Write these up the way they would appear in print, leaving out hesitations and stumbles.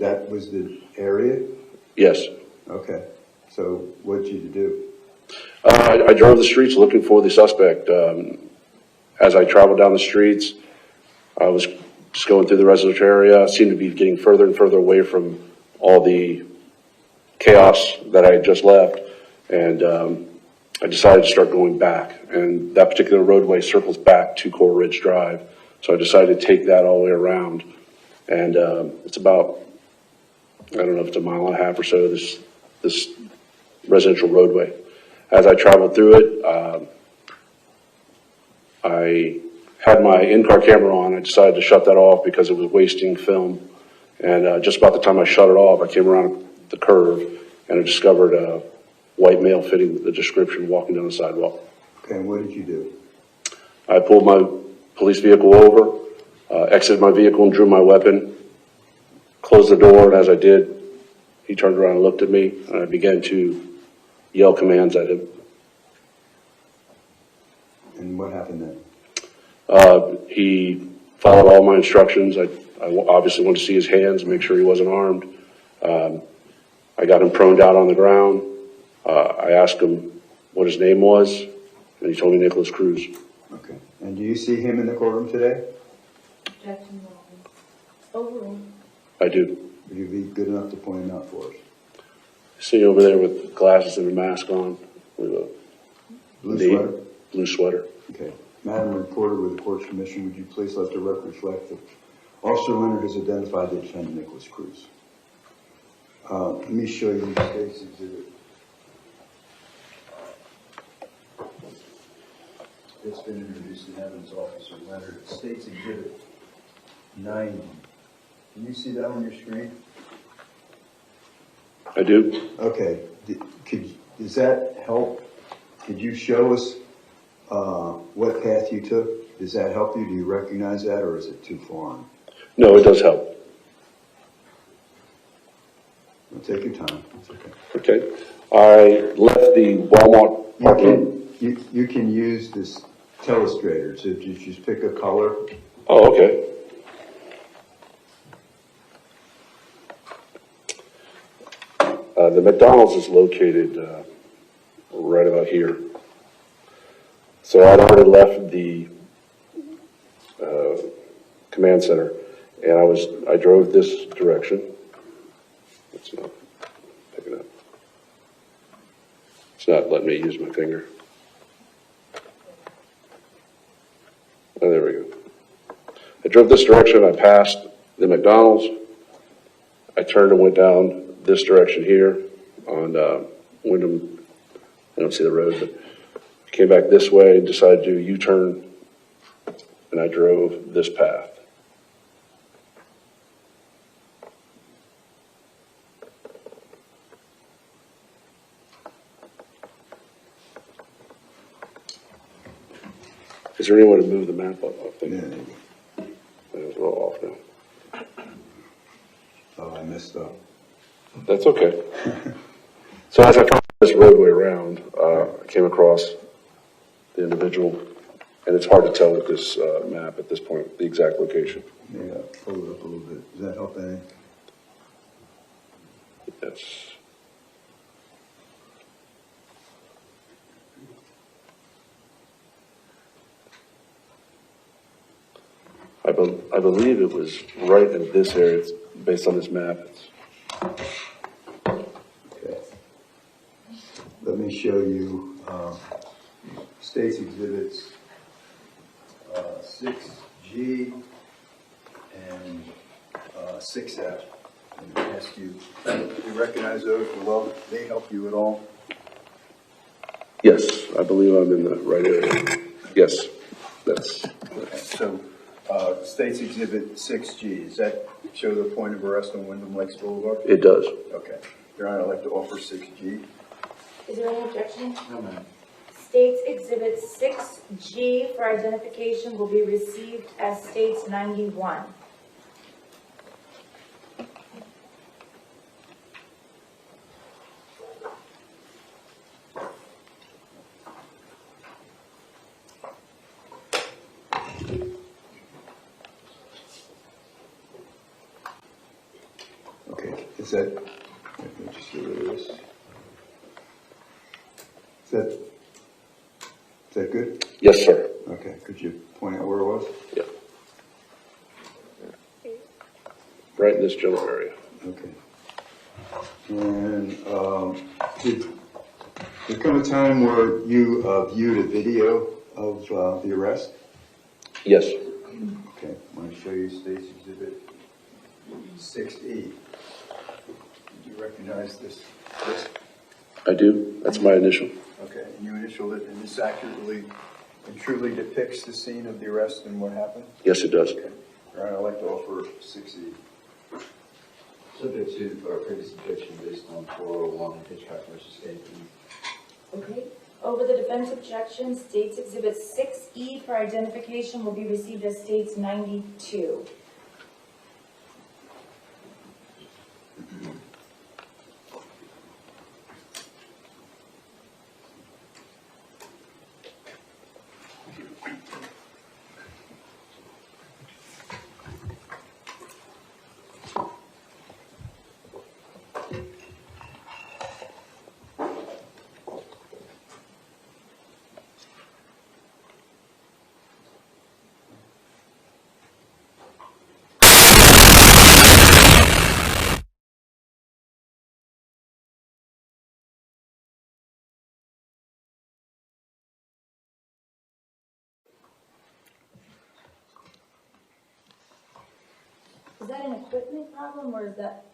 that was the area? Yes. Okay. So what did you do? I drove the streets looking for the suspect. As I traveled down the streets, I was just going through the residential area. I seemed to be getting further and further away from all the chaos that I had just left. And I decided to start going back. And that particular roadway circles back to Coral Ridge Drive. So I decided to take that all the way around. And it's about, I don't know if it's a mile and a half or so, this residential roadway. As I traveled through it, I had my in-car camera on. I decided to shut that off because it was wasting film. And just about the time I shut it off, I came around the curve and I discovered a white male fitting the description walking down the sidewalk. Okay, and what did you do? I pulled my police vehicle over, exited my vehicle and drew my weapon, closed the door, and as I did, he turned around and looked at me, and I began to yell commands at him. And what happened then? He followed all my instructions. I obviously wanted to see his hands and make sure he wasn't armed. I got him proned out on the ground. I asked him what his name was, and he told me Nikolas Cruz. Okay. And do you see him in the courtroom today? Objection. Overruled. I do. Would you be good enough to point him out for us? See over there with glasses and a mask on, with a Blue sweater? blue sweater. Okay. Madam Reporter, with the court's permission, would you please let the record reflect that Officer Leonard has identified the defendant, Nikolas Cruz. Let me show you the state's exhibit. It's been introduced in evidence, Officer Leonard. State's exhibit 90. Can you see that on your screen? I do. Okay. Does that help? Could you show us what path you took? Does that help you? Do you recognize that, or is it too foreign? No, it does help. Well, take your time. It's okay. Okay. I left the Walmart parking. You can use this telestrator to just pick a color. Oh, okay. The McDonald's is located right about here. So I'd already left the command center, and I drove this direction. It's not picking up. It's not letting me use my finger. Oh, there we go. I drove this direction. I passed the McDonald's. I turned and went down this direction here on Wyndham. I don't see the road, but I came back this way and decided to do a U-turn, and I drove this path. Is there any way to move the map up? I think Yeah. it was a little off now. Oh, I messed up. That's okay. So as I followed this roadway around, I came across the individual, and it's hard to tell with this map at this point the exact location. Yeah, pull it up a little bit. Does that help any? Yes. I believe it was right in this area. It's based on this map. Okay. Let me show you State's Exhibits 6G and 6F. I'm going to ask you, do you recognize those below? They help you at all? Yes, I believe I'm in the right area. Yes, that's. Okay, so State's Exhibit 6G, does that show the point of arrest on Wyndham Lakes Boulevard? It does. Okay. Your Honor, I'd like to offer 6G. Is there any objection? No, ma'am. States Exhibit 6G for identification will be received as States 91. Okay, is that, let me just get rid of this. Is that good? Yes, sir. Okay, could you point out where it was? Yeah. Right in this general area. Okay. And did there come a time where you viewed a video of the arrest? Yes. Okay, I'm going to show you State's Exhibit 6E. Did you recognize this list? I do. That's my initial. Okay, and you initialed it, and this accurately and truly depicts the scene of the arrest and what happened? Yes, it does. Okay. All right, I'd like to offer 6E. Subject to our previous objection based on 401 Hitchcock versus State. Okay. Over the defense objection, State's Exhibit 6E for identification will be received as State's 92. Is that an equipment problem, or is that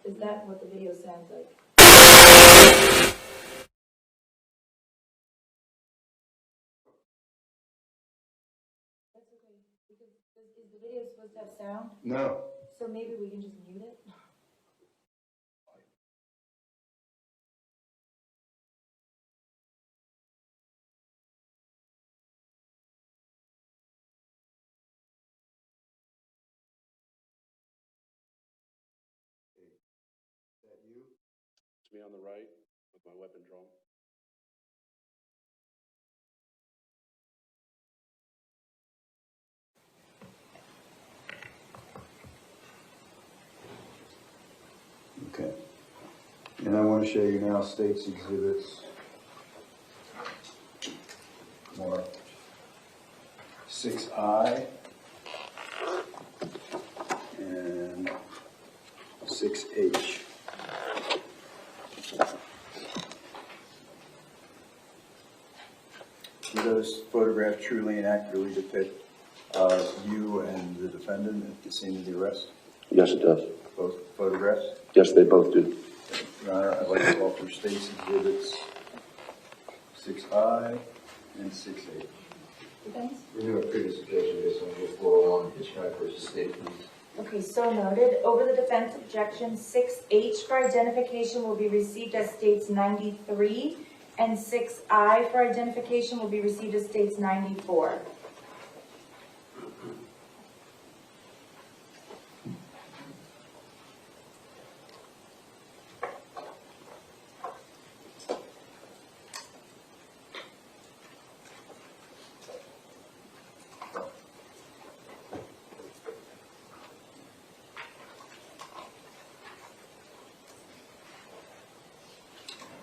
what the video sounds like? That's okay, because is the video supposed to have sound? No. So maybe we can just mute it? Is that you? It's me on the right with my weapon drawn. Okay. And I want to show you now State's Exhibits marked 6I and 6H. Do those photographs truly and accurately depict you and the defendant at the scene of the arrest? Yes, it does. Both photographs? Yes, they both do. Your Honor, I'd like to offer State's Exhibits 6I and 6H. Defense? Renew our previous objection based on 401 Hitchcock versus State. Okay, so noted. Over the defense objection, 6H for identification will be received as State's 93, and 6I for identification will be received as State's 94.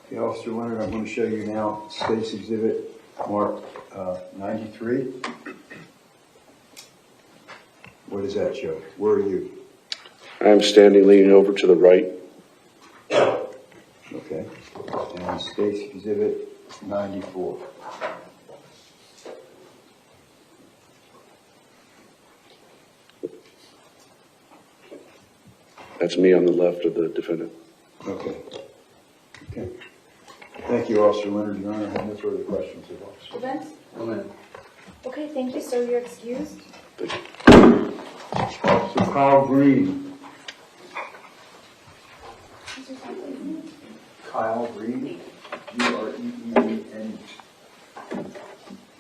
Okay, Officer Leonard, I'm going to show you now State's Exhibit marked 93. What does that show? Where are you? I'm standing leaning over to the right. Okay. And State's Exhibit 94. That's me on the left of the defendant. Okay. Okay. Thank you, Officer Leonard. Your Honor, I have no further questions of Officer. Defense? No, ma'am. Okay, thank you, sir. You're excused. Officer Kyle Green.